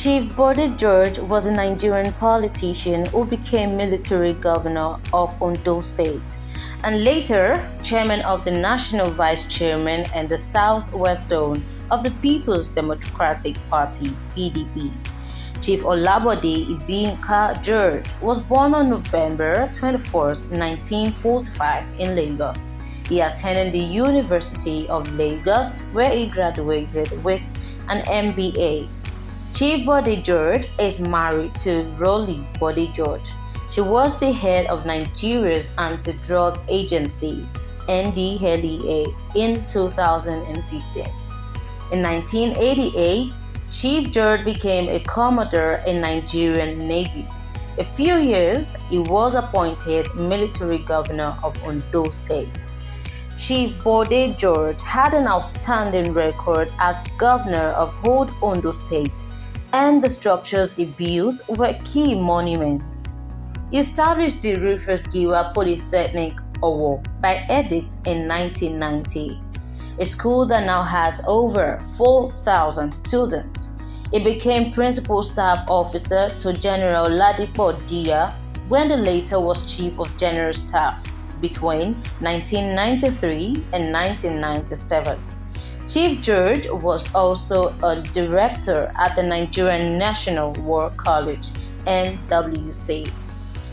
Chief Bode George was a Nigerian politician who became military governor of Ondo State and later chairman of the National Vice Chairman and the Southwest Zone of the People's Democratic Party (PDP). Chief Olabode Ibinka George was born on November 21, 1945 in Lagos. He attended the University of Lagos where he graduated with an MBA. Chief Bode George is married to Rolly Bode George. She was the head of Nigeria's anti-drug agency, NDLEA, in 2015. In 1988, Chief George became a commodore in Nigerian Navy. A few years, he was appointed military governor of Ondo State. Chief Bode George had an outstanding record as governor of Old Ondo State, and the structures he built were key monuments. He established the Rufus Giwa Polytechnic Owo by edict in 1990, a school that now has over 4,000 students. He became principal staff officer to General Ladipo Dia when the latter was chief of general staff between 1993 and 1997. Chief George was also a director at the Nigerian National War College, NWC.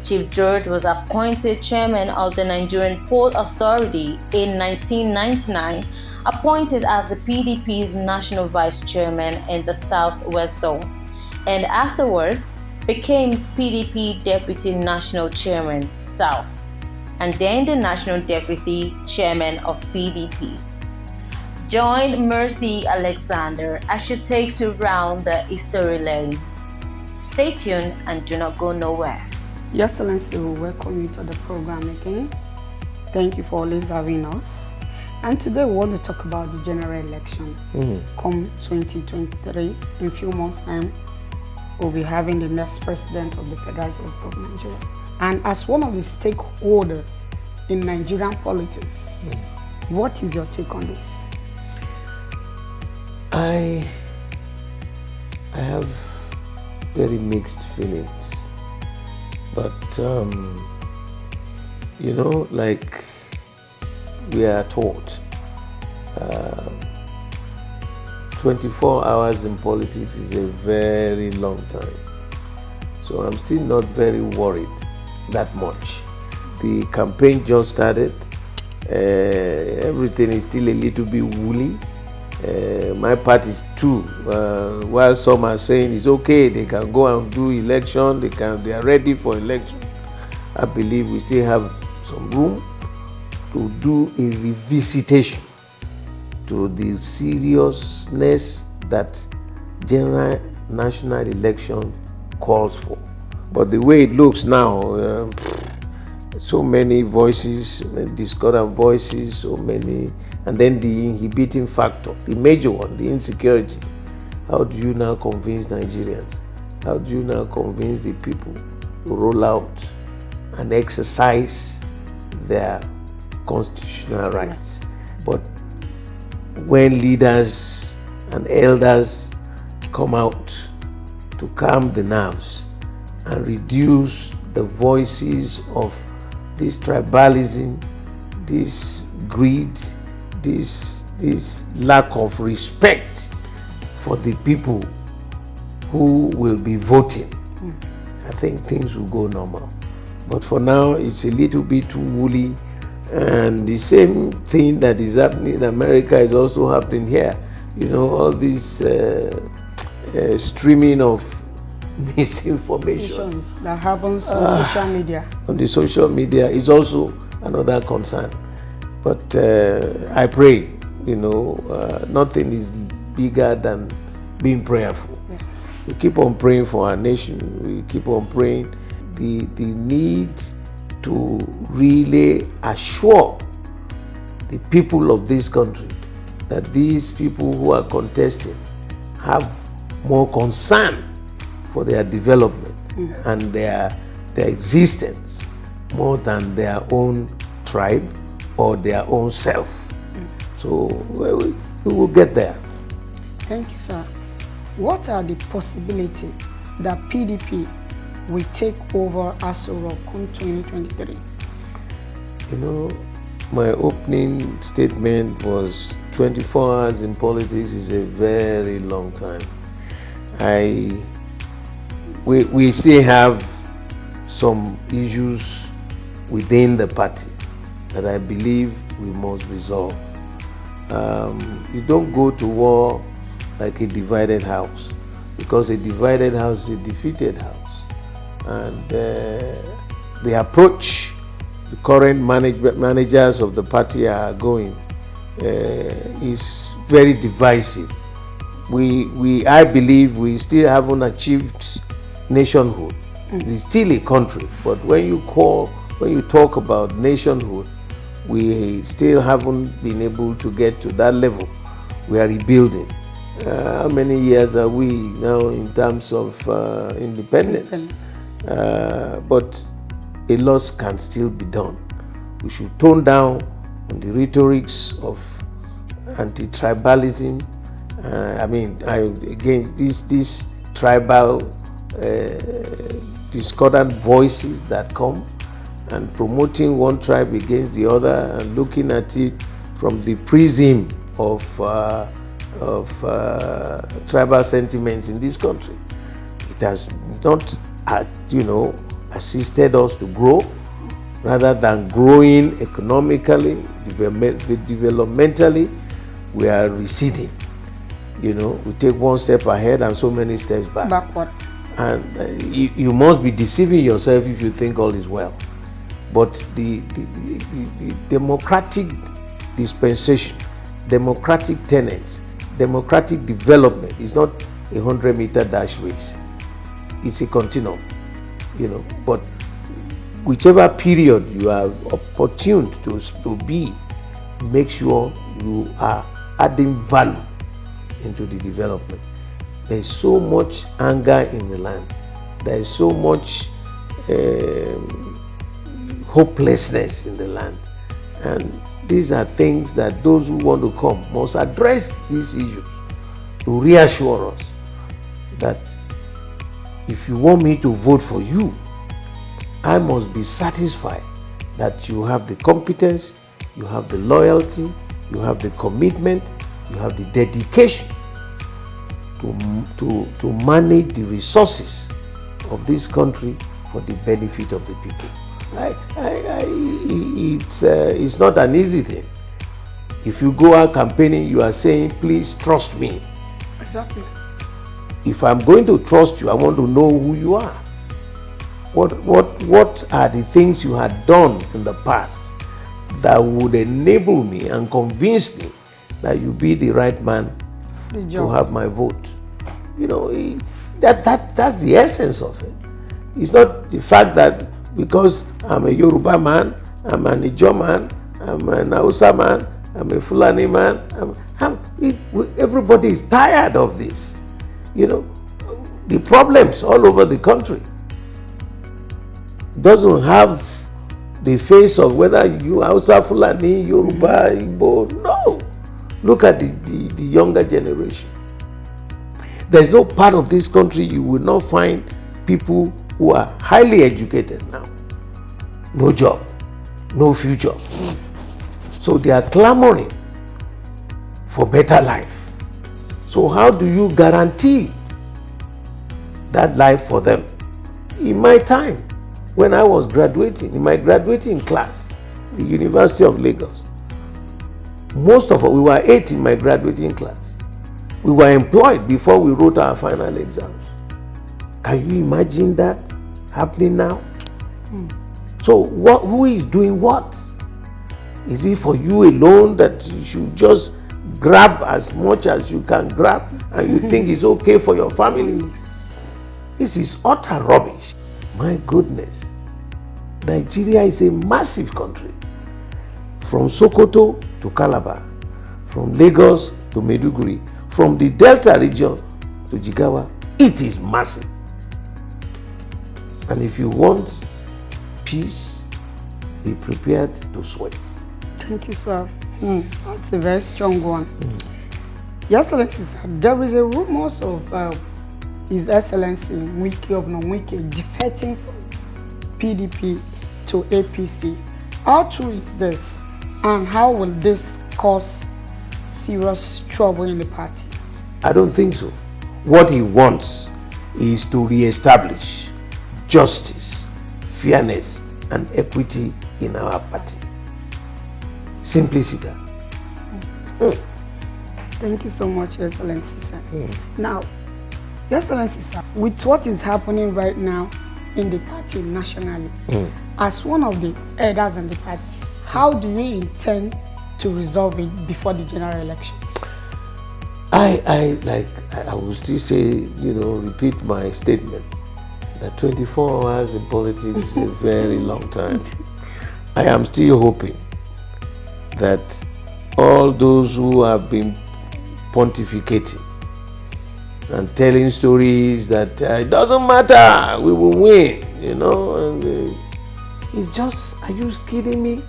Chief George was appointed chairman of the Nigerian Port Authority in 1999, appointed as the PDP's national vice chairman in the Southwest Zone, and afterwards became PDP deputy national chairman South, and then the national deputy chairman of PDP. Join Mercy Alexander as she takes you round the history lane. Stay tuned and do not go nowhere. Your Excellency, we welcome you to the program again. Thank you for always having us. And today we want to talk about the general election. Come 2023, in a few months' time, we'll be having the next president of the Federal Republic of Nigeria. And as one of the stakeholders in Nigerian politics, what is your take on this? I have very mixed feelings, but like we are taught, 24 hours in politics is a very long time. So I'm still not very worried that much. The campaign just started. Everything is still a little bit woolly. My part is too. While some are saying it's okay, they can go and do election, they are ready for election. I believe we still have some room to do a revisitation to the seriousness that general national election calls for. But the way it looks now, so many voices, so many discordant voices, so many, and then the inhibiting factor, the major one, the insecurity. How do you now convince Nigerians? How do you now convince the people to roll out and exercise their constitutional rights? But when leaders and elders come out to calm the nerves and reduce the voices of this tribalism, this greed, this lack of respect for the people who will be voting, I think things will go normal. But for now, it's a little bit too woolly, and the same thing that is happening in America is also happening here. You know, all this streaming of misinformation that happens on social media. On the social media is also another concern. But I pray, nothing is bigger than being prayerful. We keep on praying for our nation. We keep on praying the need to really assure the people of this country that these people who are contesting have more concern for their development and their existence more than their own tribe or their own self. So we will get there. Thank you, sir. what are the possibilities that PDP will take over Aso Rock in 2023? You know, my opening statement was 24 hours in politics is a very long time. We still have some issues within the party that I believe we must resolve. You don't go to war like a divided house, because a divided house is a defeated house. And the approach the current managers of the party are going is very divisive. I believe we still haven't achieved nationhood. It's still a country, but when you talk about nationhood, we still haven't been able to get to that level. We are rebuilding. How many years are we now in terms of independence? But a lot can still be done. We should tone down on the rhetorics of anti-tribalism. Again, these tribal discordant voices that come and promoting one tribe against the other and looking at it from the prism of tribal sentiments in this country. It has not, assisted us to grow. Rather than growing economically, developmentally, we are receding. We take one step ahead and so many steps back. Backward. And you must be deceiving yourself if you think all is well. But the democratic dispensation, democratic tenets, democratic development is not a 100-meter dash race. It's a continuum, but whichever period you are opportune to be, make sure you are adding value into the development. There is so much anger in the land. There is so much hopelessness in the land. And these are things that those who want to come must address these issues to reassure us that if you want me to vote for you, I must be satisfied that you have the competence, you have the loyalty, you have the commitment, you have the dedication to manage the resources of this country for the benefit of the people. It's not an easy thing. If you go out campaigning, you are saying, please trust me. Exactly. If I'm going to trust you, I want to know who you are. What are the things you had done in the past that would enable me and convince me that you be the right man to have my vote? That's the essence of it. It's not the fact that because I'm a Yoruba man, I'm an Ijo man, I'm an Hausa man, I'm a Fulani man. Everybody is tired of this. The problems all over the country doesn't have the face of whether you Hausa, Fulani, Yoruba, Igbo. No. Look at the younger generation. There's no part of this country you will not find people who are highly educated now. No job, no future. So they are clamoring for better life. So how do you guarantee that life for them? In my time, when I was graduating, in my graduating class, the University of Lagos, most of us, we were 8 in my graduating class. We were employed before we wrote our final exams. Can you imagine that happening now? So who is doing what? Is it for you alone that you should just grab as much as you can grab and you think it's okay for your family? This is utter rubbish. My goodness. Nigeria is a massive country. From Sokoto to Calabar, from Lagos to Maiduguri, from the Delta region to Jigawa, it is massive. And if you want peace, be prepared to sweat. Thank you, sir. That's a very strong one. Your Excellency, sir, there is a rumors of His Excellency Governor Wike defecting from PDP to APC. How true is this, and how will this cause serious trouble in the party? I don't think so. What he wants is to re-establish justice, fairness, and equity in our party. Simplicity. Thank you so much, Your Excellency, sir. Now, Your Excellency, sir, with what is happening right now in the party nationally, as one of the elders in the party, how do you intend to resolve it before the general election? I will still say, repeat my statement that 24 hours in politics is a very long time. I am still hoping that all those who have been pontificating and telling stories that it doesn't matter, we will win, and it's just, are you kidding me?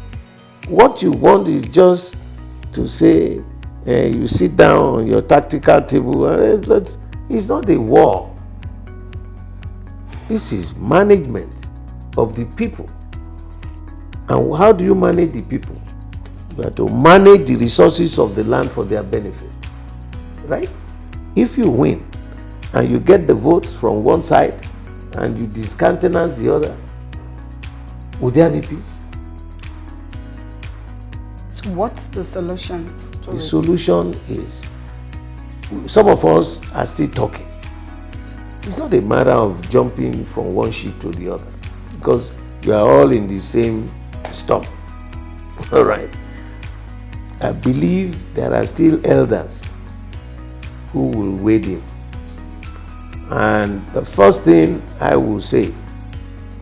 What you want is just to say, you sit down on your tactical table, it's not a war. This is management of the people. And how do you manage the people? You have to manage the resources of the land for their benefit, right? If you win and you get the votes from one side and you discountenance the other, would there be peace? So what's the solution to The it? solution is, some of us are still talking. It's not a matter of jumping from one ship to the other, because you are all in the same storm. All right. I believe there are still elders who will wade in. And the first thing I will say,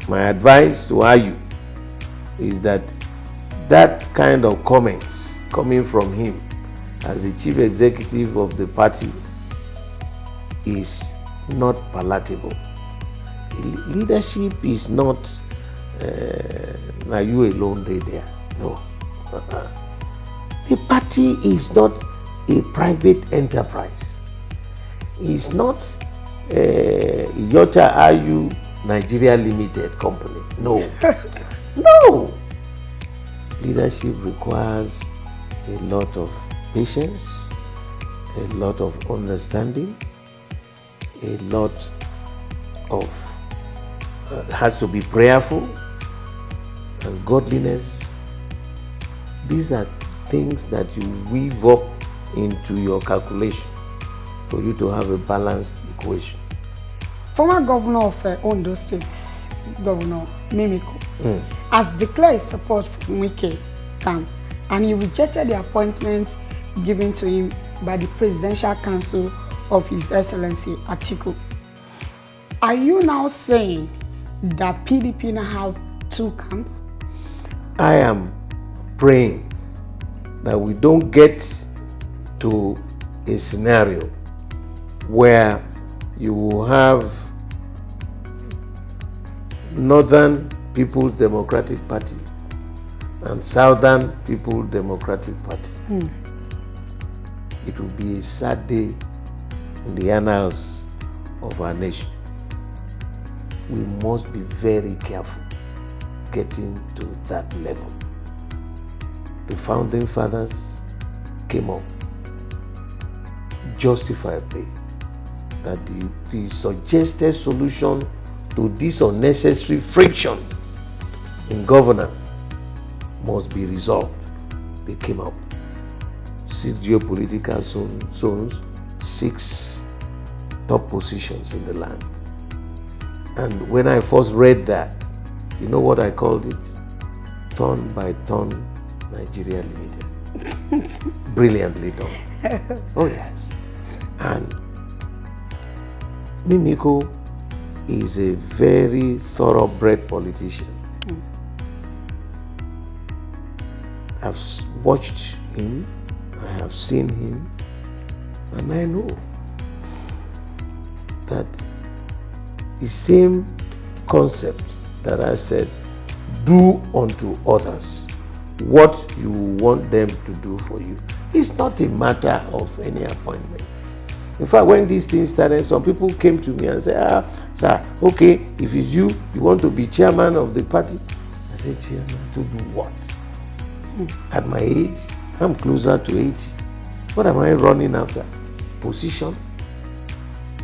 my advice to you, is that kind of comments coming from him as the chief executive of the party is not palatable. Leadership is not now you alone there. No. The party is not a private enterprise. It's not Yota Ayu Nigeria Limited company. No. No. Leadership requires a lot of patience, a lot of understanding, a lot of has to be prayerful and godliness. These are things that you weave up into your calculation for you to have a balanced equation. Former governor of Ondo State, Governor Mimiko, has declared support for Wike camp, and he rejected the appointment given to him by the Presidential Council of His Excellency Atiku. Are you now saying that PDP now have two camps? I am praying that we don't get to a scenario where you will have Northern People's Democratic Party and Southern People's Democratic Party. It will be a sad day in the annals of our nation. We must be very careful getting to that level. The founding fathers came up justifiably that the suggested solution to this unnecessary friction in governance must be resolved. They came up. 6 geopolitical zones, 6 top positions in the land. And when I first read that, you know what I called it? Turn by turn Nigeria Limited. Brilliantly done. Oh yes. And Mimiko is a very thoroughbred politician. I've watched him, I have seen him, and I know that the same concept that I said, do unto others what you want them to do for you. It's not a matter of any appointment. In fact, when these things started, some people came to me and said, sir, okay, if it's you want to be chairman of the party. I said, chairman to do what? At my age, I'm closer to 80. What am I running after? Position?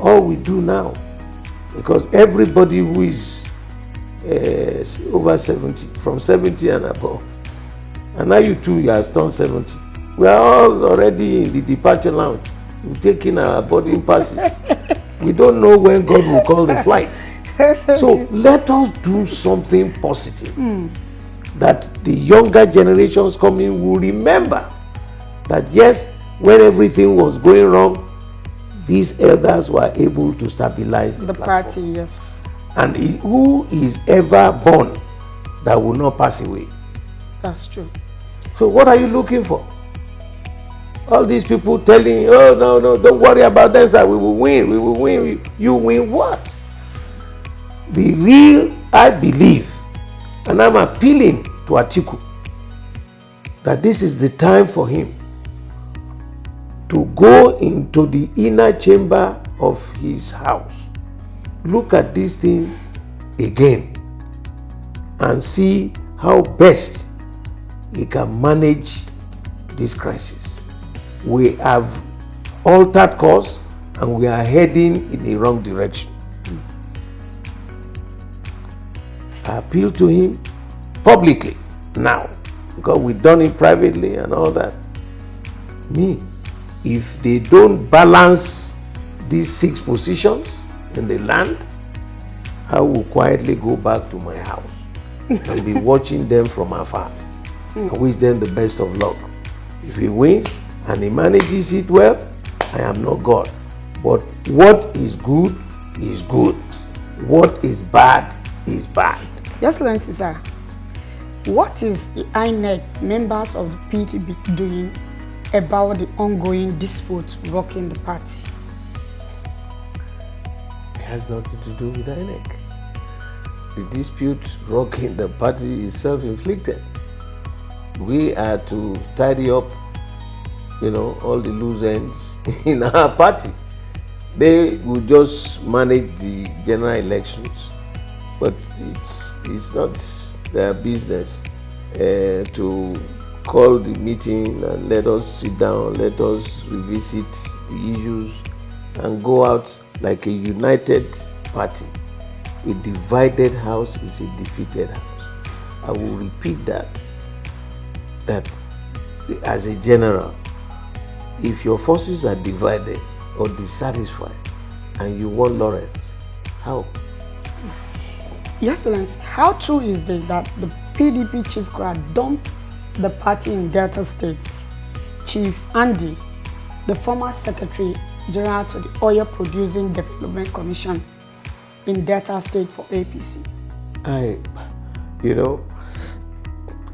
All we do now, because everybody who is over 70, from 70 and above, and now you too, you have turned 70. We are all already in the departure lounge. We're taking our boarding passes. We don't know when God will call the flight. So let us do something positive that the younger generations coming will remember that yes, when everything was going wrong, these elders were able to stabilize the party, yes. And who is ever born that will not pass away? That's true. So what are you looking for? All these people telling you, oh, no, don't worry about that, sir. We will win. You win what? The real, I believe, and I'm appealing to Atiku, that this is the time for him to go into the inner chamber of his house, look at this thing again, and see how best he can manage this crisis. We have altered course and we are heading in the wrong direction. I appeal to him publicly now, because we've done it privately and all that. If they don't balance these 6 positions in the land, I will quietly go back to my house and be watching them from afar. I wish them the best of luck. If he wins and he manages it well, I am not God. But what is good is good. What is bad is bad. Your Excellency, sir, what is the INEC members of the PDP doing about the ongoing dispute rocking the party? It has nothing to do with INEC. The dispute rocking the party is self-inflicted. We are to tidy up, all the loose ends in our party. They will just manage the general elections, but it's not their business to call the meeting and let us sit down, let us revisit the issues and go out like a united party. A divided house is a defeated house. I will repeat that as a general, if your forces are divided or dissatisfied and you want laurels, how? Your Excellency, how true is it that the PDP chief crowd dumped the party in Delta State? Chief Andy, the former Secretary General to the Oil Producing Development Commission in Delta State for APC.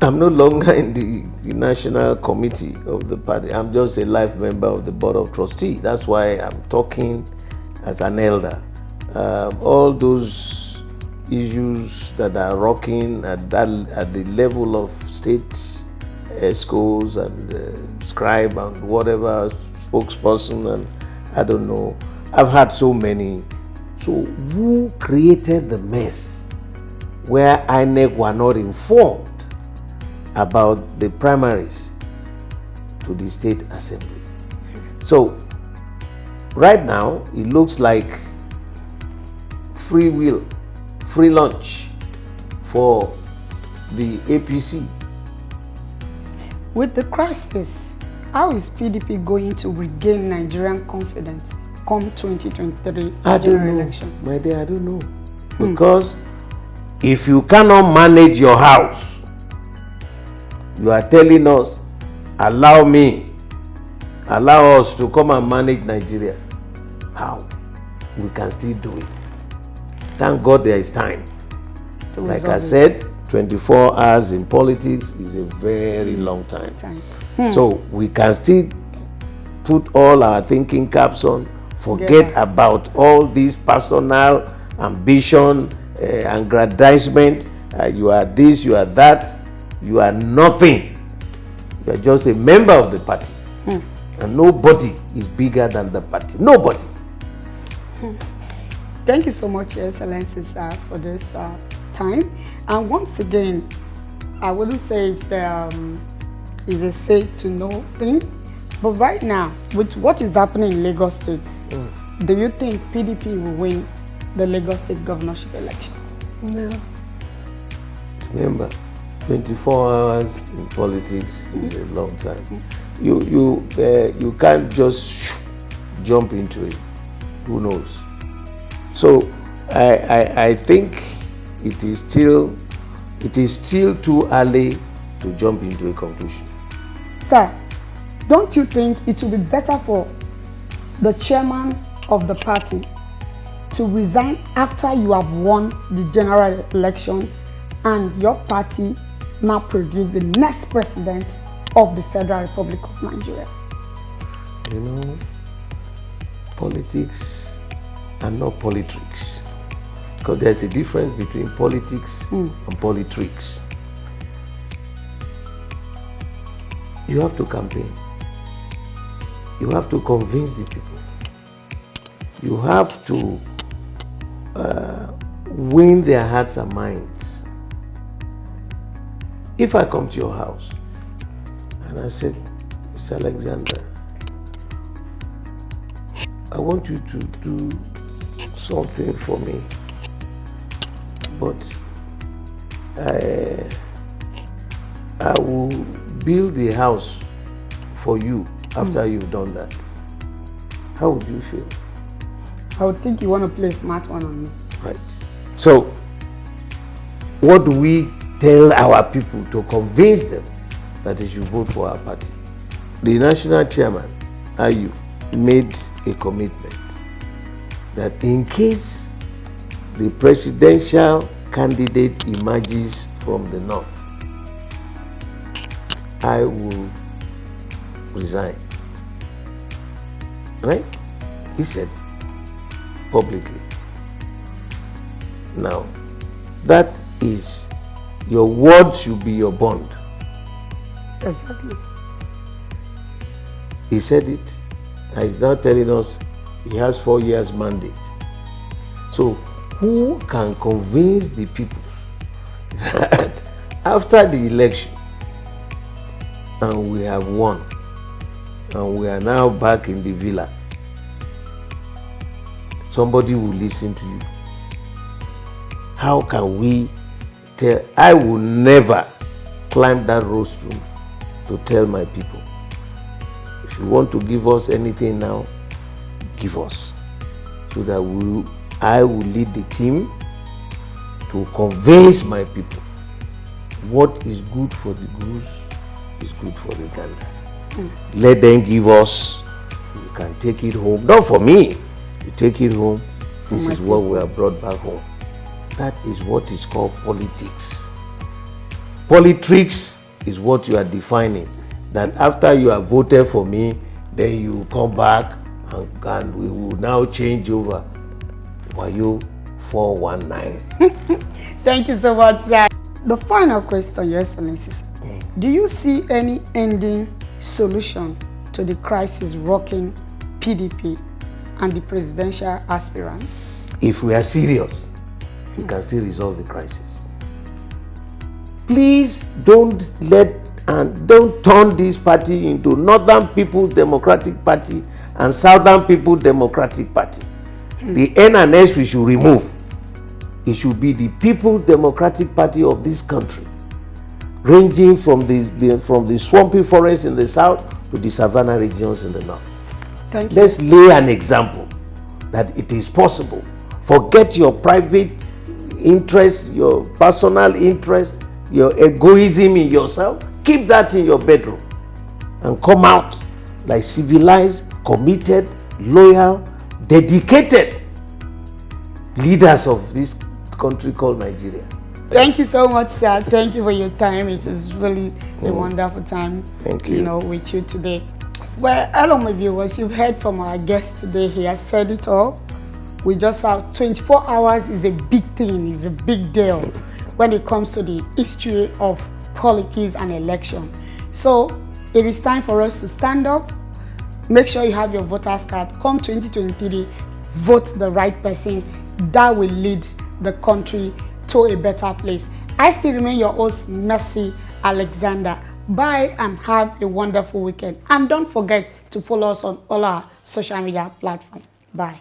I'm no longer in the national committee of the party. I'm just a life member of the board of trustees. That's why I'm talking as an elder. All those issues that are rocking at the level of state ESCOs and scribe and whatever spokesperson, and I don't know. I've had so many. So who created the mess where INEC were not informed about the primaries to the state assembly? So right now it looks like free will, free lunch for the APC. With the crisis, how is PDP going to regain Nigerian confidence come 2023 general election? My dear, I don't know. Because if you cannot manage your house, you are telling us, allow us to come and manage Nigeria. How? We can still do it. Thank God there is time. Like I said, 24 hours in politics is a very long time. So we can still put all our thinking caps on, forget about all this personal ambition, aggrandizement. You are this, you are that. You are nothing. You are just a member of the party. And nobody is bigger than the party. Nobody. Thank you so much, Your Excellency, sir, for this time. And once again, I wouldn't say it's a say to know thing, but right now, with what is happening in Lagos State, do you think PDP will win the Lagos State governorship election? No. Remember, 24 hours in politics is a long time. You can't just jump into it. Who knows? So I think it is still too early to jump into a conclusion. Sir, don't you think it would be better for the chairman of the party to resign after you have won the general election and your party now produce the next president of the Federal Republic of Nigeria? You know, politics and not politics. Because there's a difference between politics and politricks. You have to campaign. You have to convince the people. You have to win their hearts and minds. If I come to your house and I said, Mr. Alexander, I want you to do something for me, but I will build the house for you after you've done that. How would you feel? I would think you want to play a smart one on me. Right. So, what do we tell our people to convince them that they should vote for our party? The national chairman, Ayu, made a commitment that in case the presidential candidate emerges from the north, I will resign. Right? He said it publicly. Now, that is, your word should be your bond. Exactly. He said it, and he's now telling us he has 4 years mandate. So, who can convince the people that after the election, and we have won, and we are now back in the villa, somebody will listen to you? How can we tell? I will never climb that rostrum to tell my people, if you want to give us anything now, give us, so that I will lead the team to convince my people what is good for the goose is good for the gander. Let them give us, you can take it home. Not for me, you take it home. This is what we have brought back home. That is what is called politics. Politics is what you are defining. That after you have voted for me, then you come back and we will now change over. Wayo 419. Thank you so much, sir. The final question, Your Excellency. Do you see any ending solution to the crisis rocking PDP and the presidential aspirants? If we are serious, we can still resolve the crisis. Please don't turn this party into Northern People's Democratic Party and Southern People's Democratic Party. The N and S we should remove. It should be the People's Democratic Party of this country, ranging from the swampy forest in the south to the savanna regions in the north. Thank you. Let's lay an example that it is possible. Forget your private interest, your personal interest, your egoism in yourself. Keep that in your bedroom and come out like civilized, committed, loyal, dedicated leaders of this country called Nigeria. Thank you so much, sir. Thank you for your time. It was really a wonderful time, Thank you. With you today. Well, hello, my viewers. You've heard from our guest today. He has said it all. We just have 24 hours is a big thing, is a big deal when it comes to the history of politics and election. So It is time for us to stand up. Make sure you have your voter's card. Come 2023, vote the right person that will lead the country to a better place. I still remain your host, Mercy Alexander. Bye and have a wonderful weekend. And don't forget to follow us on all our social media platforms. Bye.